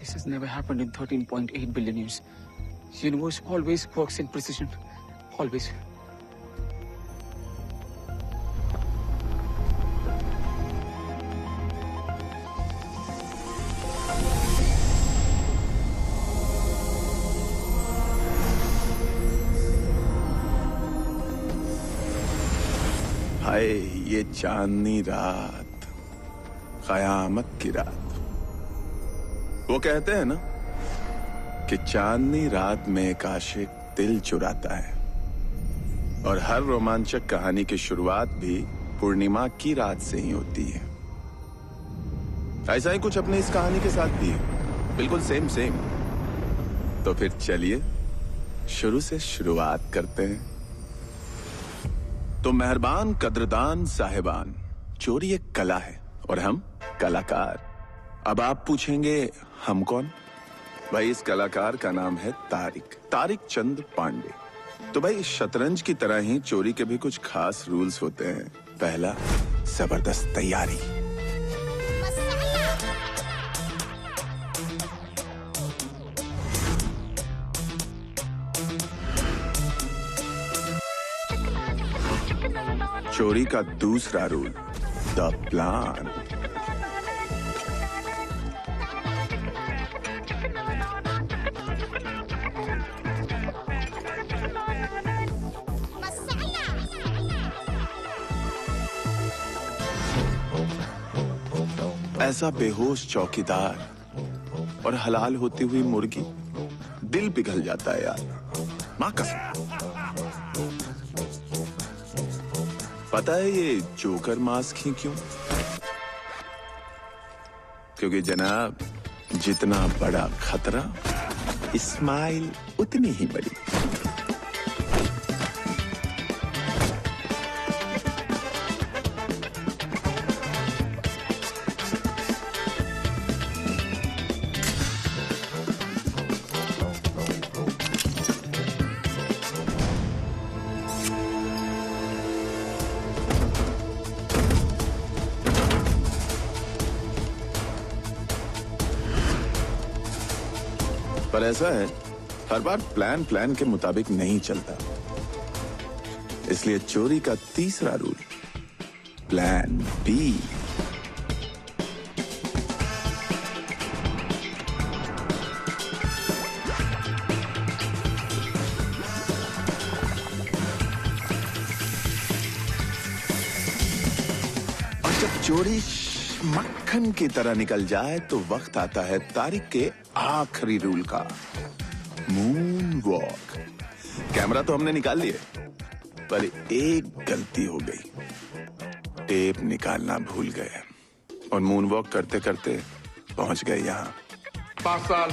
This has never happened in 13.8 billion years. The universe always works in precision. Always. हाय ये चांदनी रात, कयामत की रात। वो कहते हैं ना कि चांदनी रात में एक आशिक दिल चुराता है, और हर रोमांचक कहानी की शुरुआत भी पूर्णिमा की रात से ही होती है। ऐसा ही कुछ अपने इस कहानी के साथ भी है, बिल्कुल सेम सेम। तो फिर चलिए शुरू से शुरुआत करते हैं। तो मेहरबान कद्रदान साहिबान, चोरी एक कला है और हम कलाकार। अब आप पूछेंगे हम कौन? भाई इस कलाकार का नाम है तारिक चंद पांडे। तो भाई शतरंज की तरह ही चोरी के भी कुछ खास रूल्स होते हैं। पहला, जबरदस्त तैयारी। चोरी का दूसरा रूल, द प्लान। ऐसा बेहोश चौकीदार और हलाल होती हुई मुर्गी, दिल पिघल जाता है यार, मां कसम। पता है ये जोकर मास्क ही क्यों? क्योंकि जनाब, जितना बड़ा खतरा, स्माइल उतनी ही बड़ी। पर ऐसा है, हर बार प्लान के मुताबिक नहीं चलता। इसलिए चोरी का तीसरा रूल, प्लान बी। और जब चोरी मक्खन की तरह निकल जाए तो वक्त आता है तारिक के आखिरी रूल का, मून वॉक। कैमरा तो हमने निकाल लिए, पर एक गलती हो गई, टेप निकालना भूल गए और मून वॉक करते करते पहुंच गए यहाँ। 5 साल।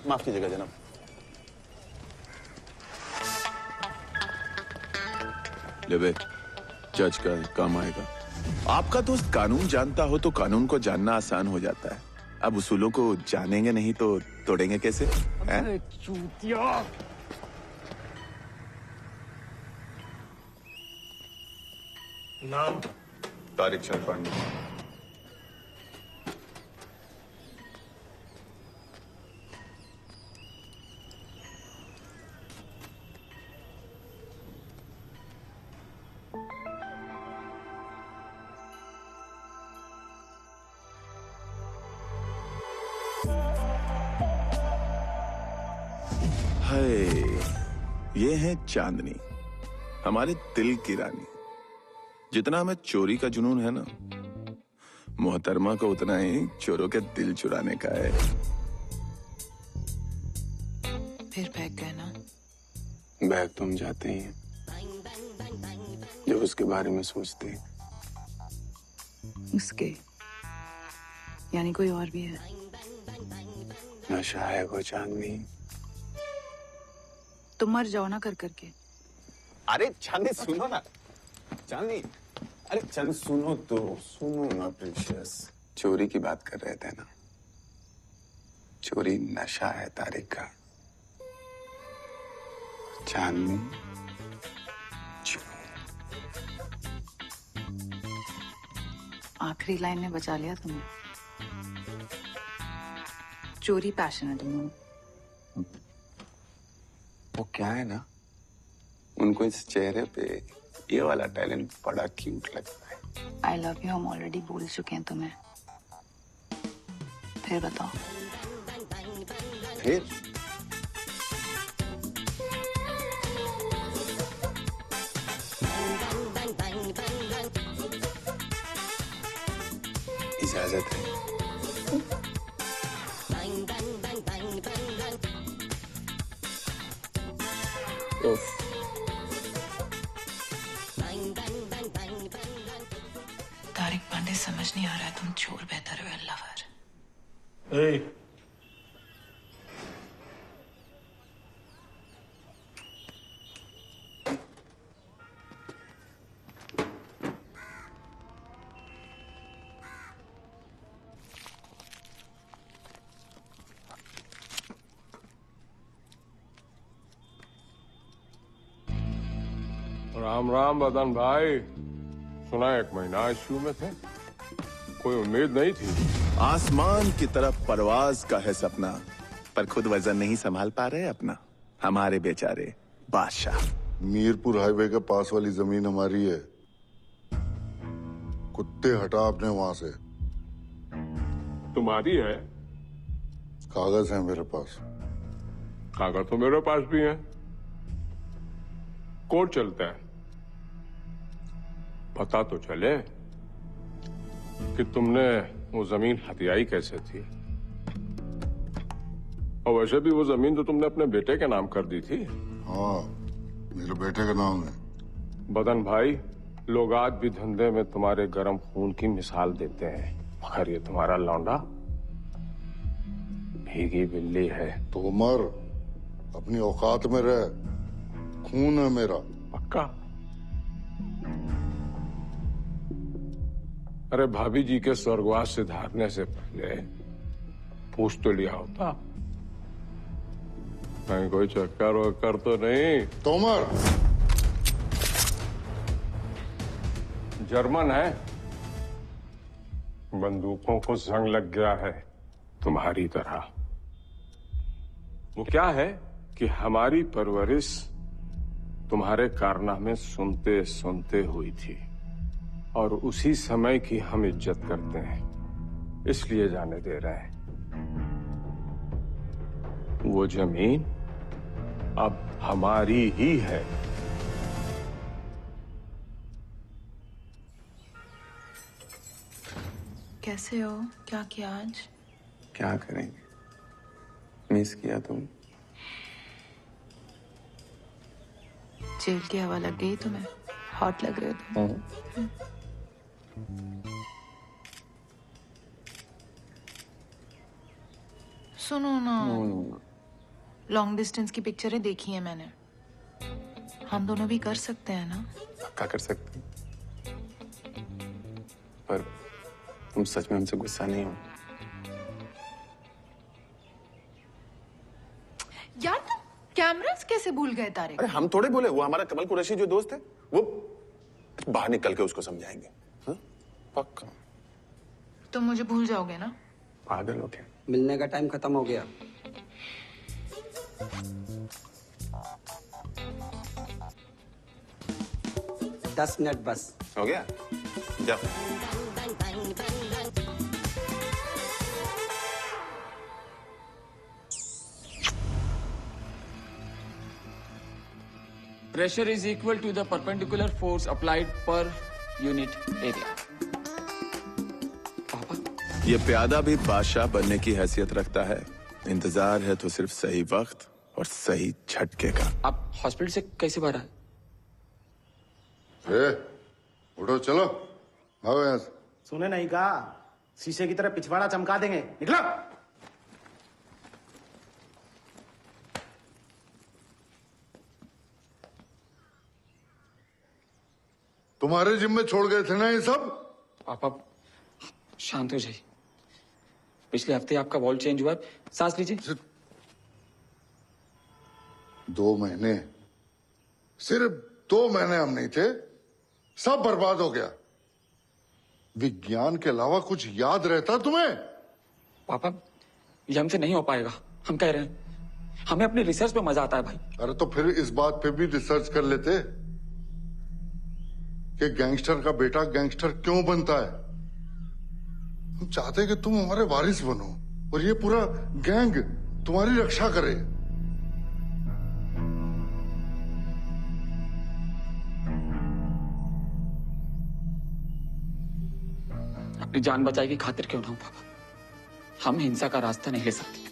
माफ कीजिएगा जनाब। ले बे, जज का काम आएगा। आपका दोस्त कानून जानता हो तो कानून को जानना आसान हो जाता है। अब उसूलों को जानेंगे नहीं तो तोड़ेंगे कैसे? अरे चूतिया! नाम? तारिक चंद पांडे। ये है चांदनी, हमारे दिल की रानी। जितना हमें चोरी का जुनून है ना, मोहतरमा को उतना ही चोरों के दिल चुराने का है। फिर बैग गए ना? बैग तुम जाते ही हैं जब उसके बारे में सोचते हैं। उसके यानी कोई और भी है? नशा है वो चांदनी। तुम मर जाओ ना कर करके। अरे चांदनी सुनो ना, चांदनी, अरे चल सुनो तो, सुनो ना प्रीशियस। चोरी की बात कर रहे थे ना, चोरी नशा है तारिक का। चांदनी आखिरी लाइन ने बचा लिया तुमने। चोरी पैशन है तुम्हें। वो क्या है ना, उनको इस चेहरे पे ये वाला टैलेंट बड़ा क्यूट लगता है। आई लव यू हम ऑलरेडी बोल चुके हैं तुम्हें। फिर बताओ। फिर इजाजत है। उफ। तारिक पांडे समझ नहीं आ रहा है तुम चोर बेहतर हो या लवर। Hey. राम राम बदन भाई। सुना एक महीना आईसीयू में थे, कोई उम्मीद नहीं थी। आसमान की तरफ परवाज का है सपना, पर खुद वजन नहीं संभाल पा रहे अपना हमारे बेचारे बादशाह। मीरपुर हाईवे के पास वाली जमीन हमारी है। कुत्ते हटा आपने वहां से। तुम्हारी है? कागज है मेरे पास। कागज तो मेरे पास भी है। कोर्ट चलता है, पता तो चले कि तुमने वो जमीन हथियाई कैसे थी। और वैसे भी वो जमीन तो तुमने अपने बेटे के नाम कर दी थी। हाँ, मेरे बेटे का नाम है। बदन भाई, लोग आज भी धंधे में तुम्हारे गर्म खून की मिसाल देते हैं, मगर ये तुम्हारा लौंडा भीगी बिल्ली है। तोमर, अपनी औकात में रह। खून है मेरा। पक्का? अरे भाभी जी के स्वर्गवास से धारने से पहले पूछ तो लिया होता, कहीं कोई चक्कर वक्कर तो नहीं। तोमर, जर्मन है, बंदूकों को जंग लग गया है तुम्हारी तरह। वो क्या है कि हमारी परवरिश तुम्हारे कारनामे सुनते सुनते हुई थी, और उसी समय की हम इज्जत करते हैं, इसलिए जाने दे रहे हैं। वो जमीन अब हमारी ही है। कैसे हो? क्या किया आज? क्या करेंगे, मिस किया तुम। जेल की हवा लग गई तुम्हें? हॉट लग रहे हो तुम। सुनो ना, लॉन्ग डिस्टेंस की पिक्चरें देखी है मैंने। हम दोनों भी कर सकते हैं ना? पक्का कर सकते हैं, पर तुम सच में हमसे गुस्सा नहीं हो? यार तुम कैमरास कैसे भूल गए तारिक? अरे हम थोड़े बोले, वो हमारा कमल कुरैशी जो दोस्त है, वो बाहर निकल के उसको समझाएंगे। हाँ? पक्का। तुम मुझे भूल जाओगे ना? पागल हो क्या? मिलने का टाइम खत्म हो गया। दस मिनट बस। हो गया, जाओ। Pressure is equal to the perpendicular force applied per unit area. पापा, ये प्यादा भी बादशाह बनने की हैसियत रखता है। इंतजार है तो सिर्फ सही वक्त और सही झटके का। आप हॉस्पिटल से कैसे बाहर आए? उठो, चलो भागो यहाँ से। सुने नहीं कहा, शीशे की तरह पिछवाड़ा चमका देंगे। निकलो। तुम्हारे जिम में छोड़ गए थे ना ये सब? पापा शांत हो जाइए। पिछले हफ्ते आपका वॉल चेंज हुआ है, सांस लीजिए। 2 महीने सिर्फ 2 महीने हम नहीं थे, सब बर्बाद हो गया। विज्ञान के अलावा कुछ याद रहता तुम्हें? पापा, ये हमसे नहीं हो पाएगा। हम कह रहे हैं, हमें अपनी रिसर्च पे मजा आता है भाई। अरे तो फिर इस बात पे भी रिसर्च कर लेते कि गैंगस्टर का बेटा गैंगस्टर क्यों बनता है। हम चाहते हैं कि तुम हमारे वारिस बनो और ये पूरा गैंग तुम्हारी रक्षा करे। अपनी जान बचाई की खातिर क्यों ना हो पापा, हम हिंसा का रास्ता नहीं ले सकते।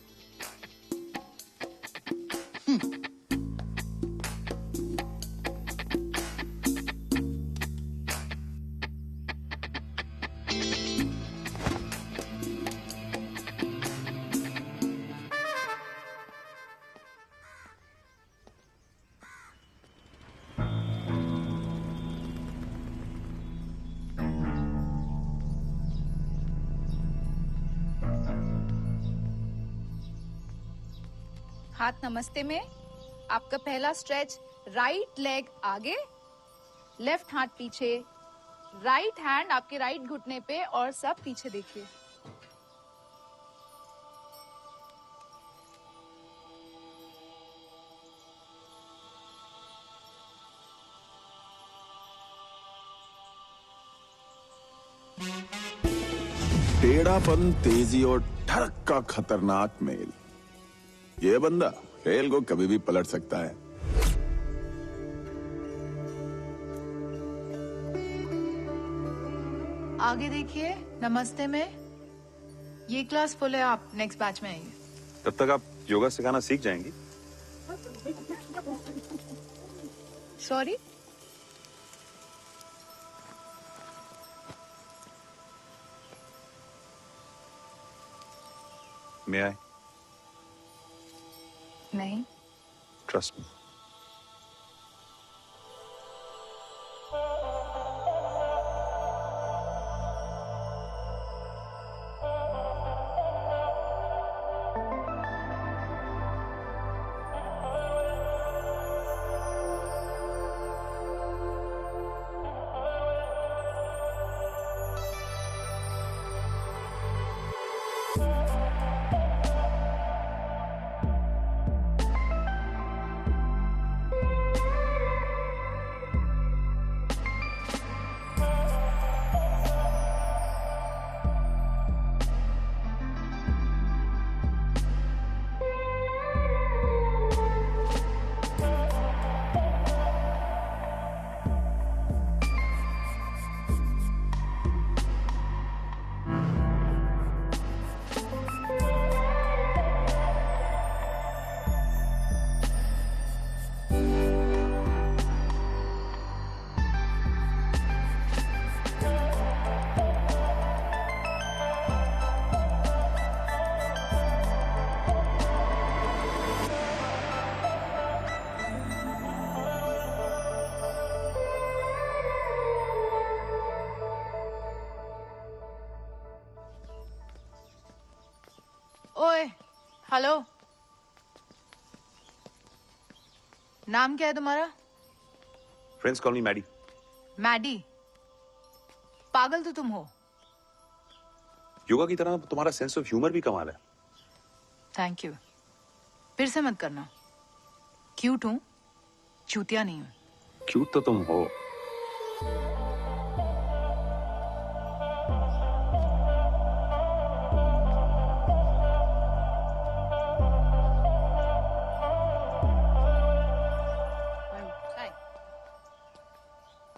हाथ नमस्ते में आपका पहला स्ट्रेच, राइट लेग आगे, लेफ्ट हाथ पीछे, राइट हैंड आपके राइट घुटने पे और सब पीछे देखिए। टेढ़ापन, तेजी और ठरक का खतरनाक मेल। ये बंदा रेल को कभी भी पलट सकता है। आगे देखिए, नमस्ते में। ये क्लास फुल है, आप नेक्स्ट बैच में आइए। तब तक आप योगा सिखाना सीख जाएंगी। Sorry, may I? नहीं। Trust me. ओए, हेलो, नाम क्या है तुम्हारा? Friends call me Maddy. Maddy? पागल तो तुम हो। योगा की तरह तुम्हारा सेंस ऑफ ह्यूमर भी कमाल है। Thank you. फिर से मत करना। क्यूट हूं, चूतिया नहीं हूं। क्यूट तो तुम हो।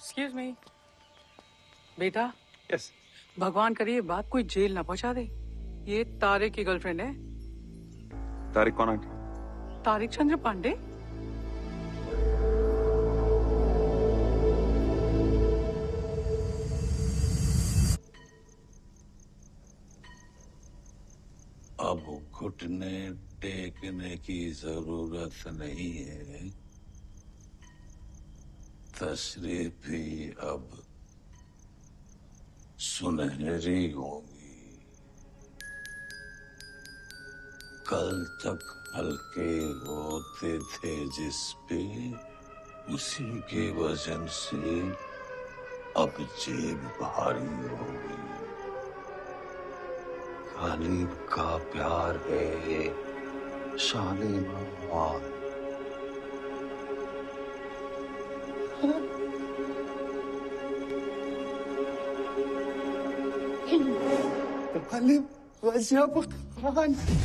एक्सक्यूज मी बेटा। यस। भगवान करे ये बात कोई जेल ना पहुंचा दे। ये तारिक की गर्लफ्रेंड है। तारिक कौन आंटी? तारिक चंद्र पांडे। अब घुटने टेकने की जरूरत नहीं है। तशरीफ भी अब सुनहरी होगी। कल तक हल्के होते थे जिस पे, उसी के वजन से अब जेब भारी हो गई। गालिब का प्यार है ये शाले माल।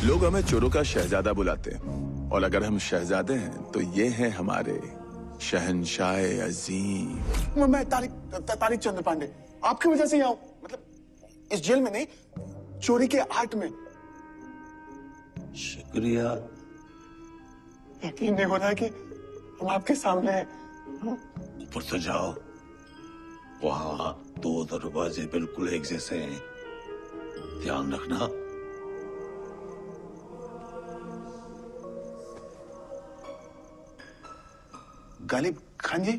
लोग हमें चोरों का शहजादा बुलाते हैं, और अगर हम शहजादे हैं तो ये हैं हमारे शहंशाह अजीम। मैं तारिक चंद्र पांडे आपकी वजह से यहाँ हूँ। मतलब इस जेल में नहीं, चोरी के आर्ट में। शुक्रिया। यकीन नहीं हो रहा है कि हम आपके सामने हैं। ऊपर तो जाओ, वहां 2 दरवाजे बिल्कुल एक जैसे हैं, ध्यान रखना। गालिब खान जी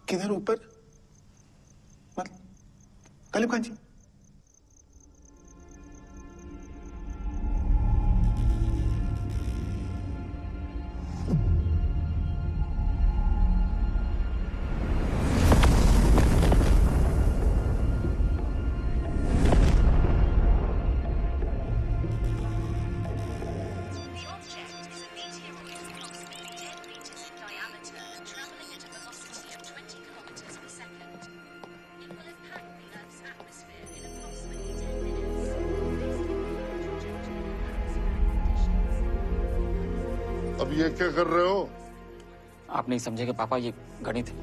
किधर ऊपर? मतलब गालिब खान जी अब ये क्या कर रहे हो? आप नहीं समझेंगे पापा, ये गणित है।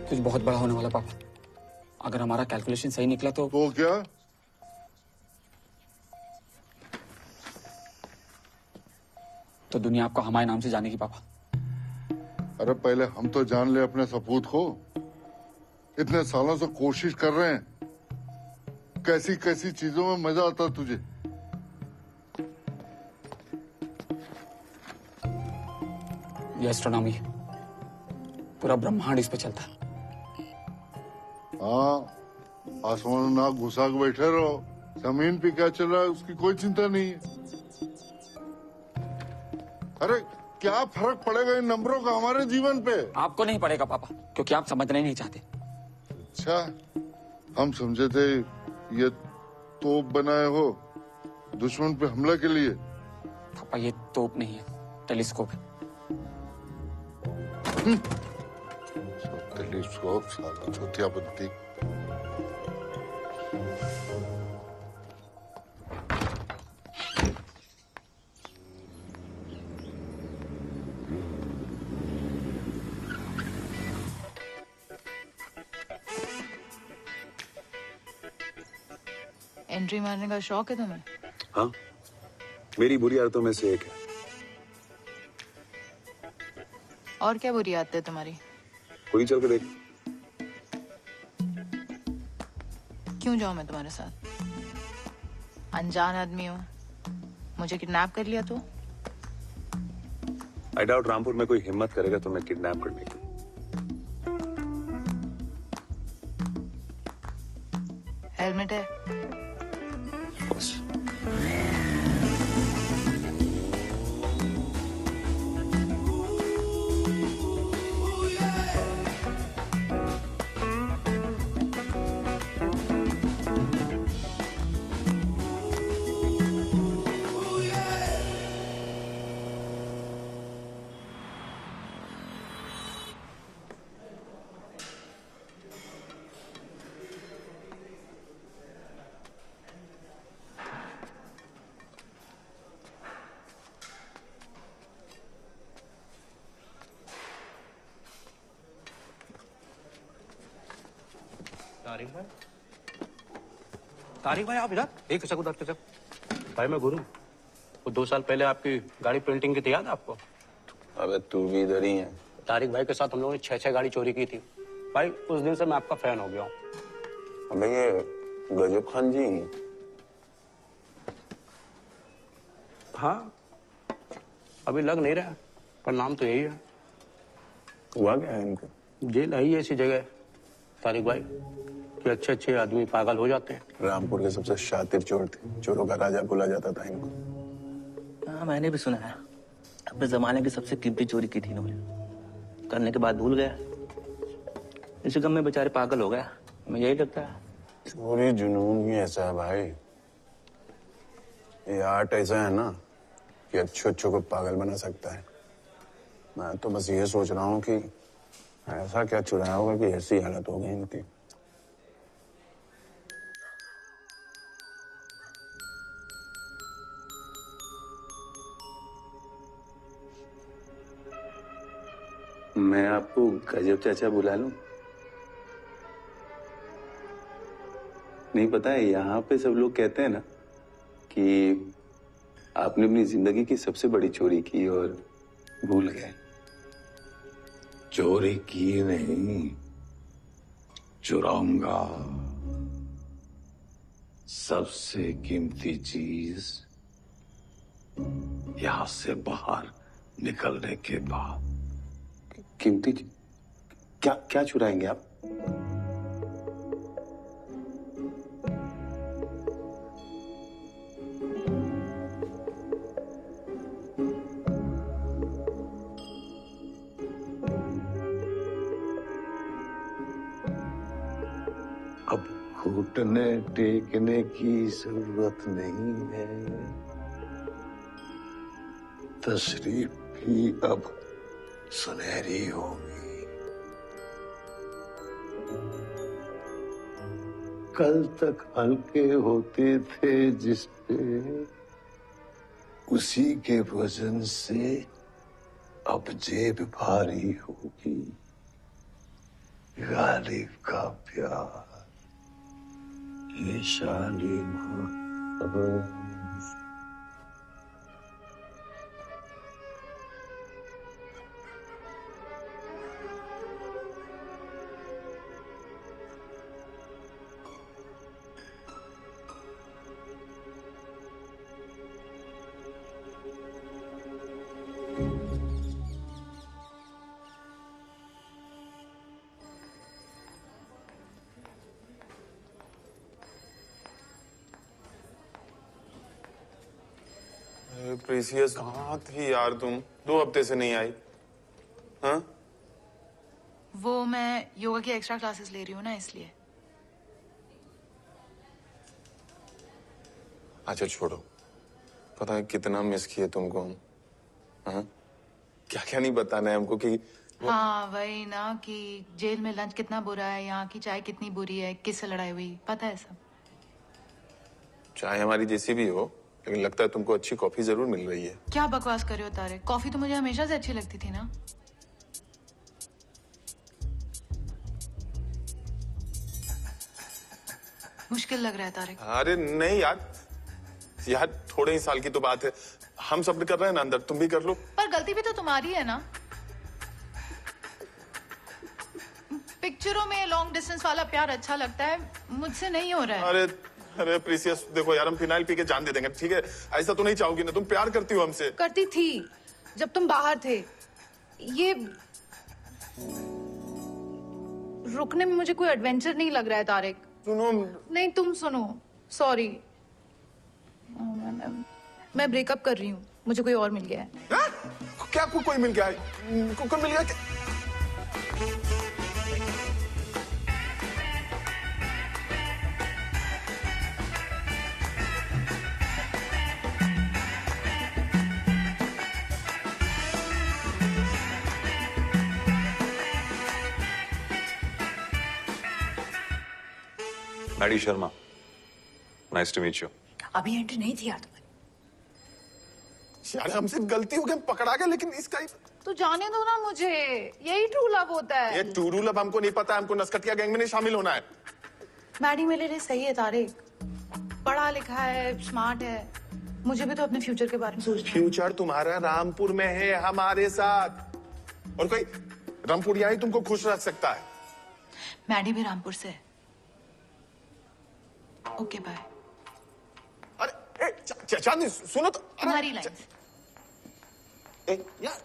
कुछ बहुत बड़ा होने वाला पापा। अगर हमारा कैलकुलेशन सही निकला तो क्या? तो दुनिया आपको हमारे नाम से जानेगी पापा। अरे पहले हम तो जान ले अपने सपूत को। इतने सालों से कोशिश कर रहे हैं, कैसी कैसी चीजों में मजा आता तुझे। ये एस्ट्रोनॉमी है, पूरा ब्रह्मांड इस पे चलता है। हाँ, आसमान में नाक घुसा के बैठे रहो, जमीन पे क्या चल रहा है उसकी कोई चिंता नहीं है। अरे क्या फर्क पड़ेगा इन नंबरों का हमारे जीवन पे? आपको नहीं पड़ेगा पापा, क्योंकि आप समझना ही नहीं चाहते। अच्छा, हम समझे थे ये तोप बनाए हो दुश्मन पे हमला के लिए। पापा ये तोप नहीं है, टेलीस्कोप है। टेलीस्कोप साला चौथिया बनती। एंट्री मारने का शौक है तुम्हें? हाँ, मेरी बुरी आदतों में से एक है। और क्या बुरी आदत है तुम्हारी? कोई चल के देख। क्यों जाऊं मैं तुम्हारे साथ? अनजान आदमी हो, मुझे किडनैप कर लिया तो? आई डाउट रामपुर में कोई हिम्मत करेगा तुम्हें किडनैप करने की। हेलमेट है? तारिक भाई आप इधर? एक सेकंड उधर। भाई मैं गुरु, वो 2 साल पहले आपकी गाड़ी प्रिंटिंग की थी, याद है आपको? अबे तू भी इधर ही है। तारिक भाई के साथ हम लोगों ने 6 गाड़ी चोरी की थी। भाई उस दिन से मैं आपका फैन हो गया हूँ। अबे ये गजब खान जी। हाँ, अभी लग नहीं रहा, पर नाम तो यही है। हुआ क्या है इनको? जेल है ही ऐसी जगह तारिक भाई कि अच्छे अच्छे आदमी पागल हो जाते हैं। रामपुर के सबसे शातिर चोर थे, चोरों का राजा बोला जाता था इनको। हाँ मैंने भी सुना है, अपने जमाने की सबसे कीमती चोरी की थी इन्होंने, करने के बाद भूल गया। इसी गम में बेचारे पागल हो गया, मुझे यही लगता है। चोरी जुनून ही ऐसा है भाई, ये आर्ट ऐसा है ना कि अच्छों को पागल बना सकता है। मैं तो बस ये सोच रहा हूँ कि ऐसा क्या चुराया होगा कि ऐसी हालत हो गई इनकी। मैं आपको गजब चाचा बुला लूं? नहीं पता है, यहाँ पे सब लोग कहते हैं ना कि आपने अपनी जिंदगी की सबसे बड़ी चोरी की और भूल गए। चोरी की नहीं, चुराऊंगा। सबसे कीमती चीज यहां से बाहर निकलने के बाद। कीमती क्या क्या चुराएंगे आप? अब घुटने टेकने की जरूरत नहीं है, तशरीफ भी अब सुनहरी होगी। कल तक हल्के होते थे जिस पे, उसी के वजन से अब जेब भारी होगी। गालिब का प्यार, ये शालीमार। प्रीसियस, कहाँ थी यार तुम? 2 हफ्ते से नहीं आई। हाँ? वो मैं योगा की एक्स्ट्रा क्लासेस ले रही हूँ ना, इसलिए। अच्छा छोड़ो, पता है कितना मिस किए तुमको हम। हाँ? क्या क्या नहीं बताना है हमको कि हाँ वही ना, कि जेल में लंच कितना बुरा है, यहाँ की चाय कितनी बुरी है, किससे लड़ाई हुई, पता है सब। चाय हमारी जैसी भी हो, लेकिन लगता है तुमको अच्छी कॉफी जरूर मिल रही है। क्या बकवास कर रहे हो तारिक, कॉफी तो मुझे हमेशा से अच्छी लगती थी ना। मुश्किल लग रहा है तारिक। अरे नहीं यार थोड़े ही साल की तो बात है, हम सब कर रहे हैं ना अंदर, तुम भी कर लो। पर गलती भी तो तुम्हारी है ना। पिक्चरों में लॉन्ग डिस्टेंस वाला प्यार अच्छा लगता है, मुझसे नहीं हो रहा है। अरे प्रीसियस देखो यार, हम फिनाइल पी के जान दे देंगे, ठीक है? ऐसा तो नहीं चाहोगी ना? तुम प्यार करती हो हमसे। करती थी जब तुम बाहर थे। ये रुकने में मुझे कोई एडवेंचर नहीं लग रहा है तारिक। सुनो। नहीं तुम सुनो, सॉरी। मैं ब्रेकअप कर रही हूँ, मुझे कोई और मिल गया है। क्या कोई मिल गया है? कोई मिल गया क्या? Maddy Sharma, nice to meet you. अभी एंट्री नहीं थी यार तुम्हारी। यार हमसे गलती हो गई, पकड़ा गया, लेकिन इसका तो जाने दो ना मुझे, यही ट्रू लव होता है। ये ट्रू लव हमको नहीं पता, हमको नस्कटिया गैंग में नहीं शामिल होना है। मैडी मेरे लिए सही है तारिक, पढ़ा लिखा है, स्मार्ट है, मुझे भी तो अपने फ्यूचर के बारे में सोचना है। फ्यूचर तुम्हारा रामपुर में है, हमारे साथ, और कोई रामपुरिया ही तुमको खुश रख सकता है। मैडी भी रामपुर से है। Okay bye. अरे चांदनी सुनो तो। तुम्हारी लाइन। यार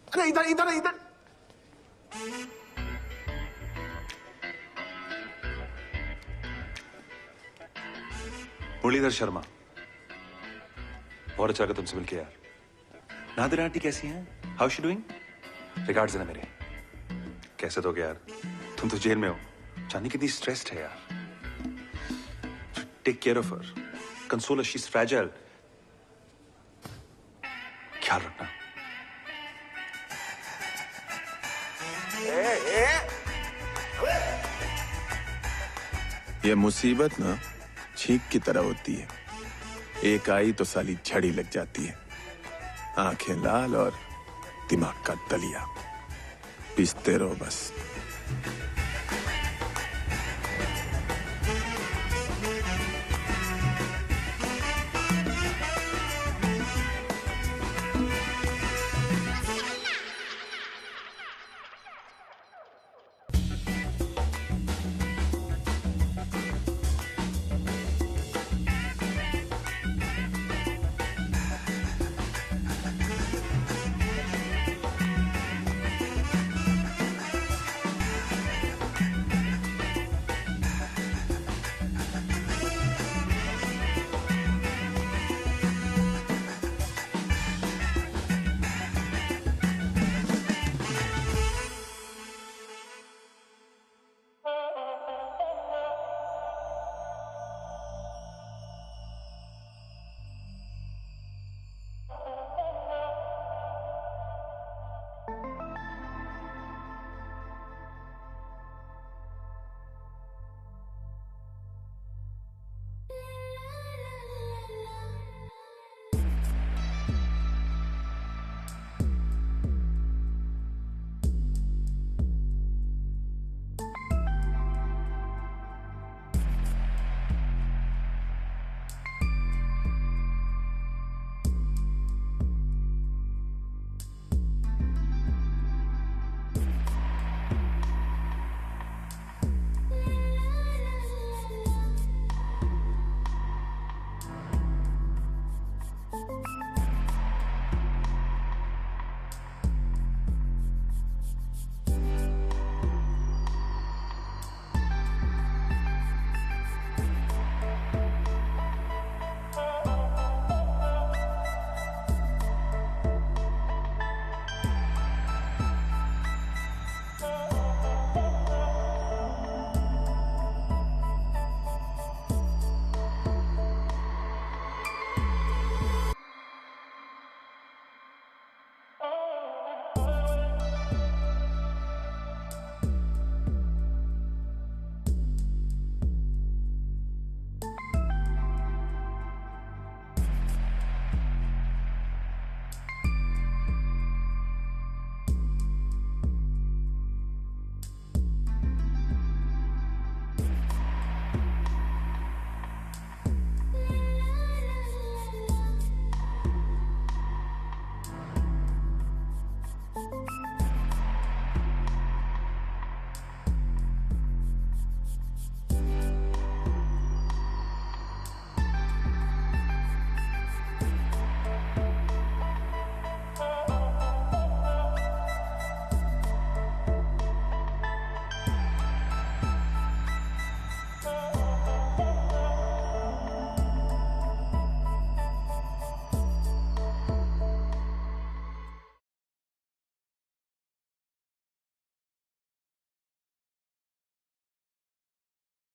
अरे इधर इधर इधर। मुरलीधर शर्मा, बहुत अच्छा लगा तुमसे मिलके यार। नादिरा आंटी कैसी हैं? How she doing? रिगार्ड्स देना मेरे। कैसे दोगे यार, तुम तो जेल में हो। चांदनी कितनी स्ट्रेस्ड है यार। Take care of her, console her, she is fragile. ख्याल रखना। ये मुसीबत ना छींक की तरह होती है, एक आई तो साली झड़ी लग जाती है। आंखें लाल और दिमाग का दलिया, पीसते रहो बस।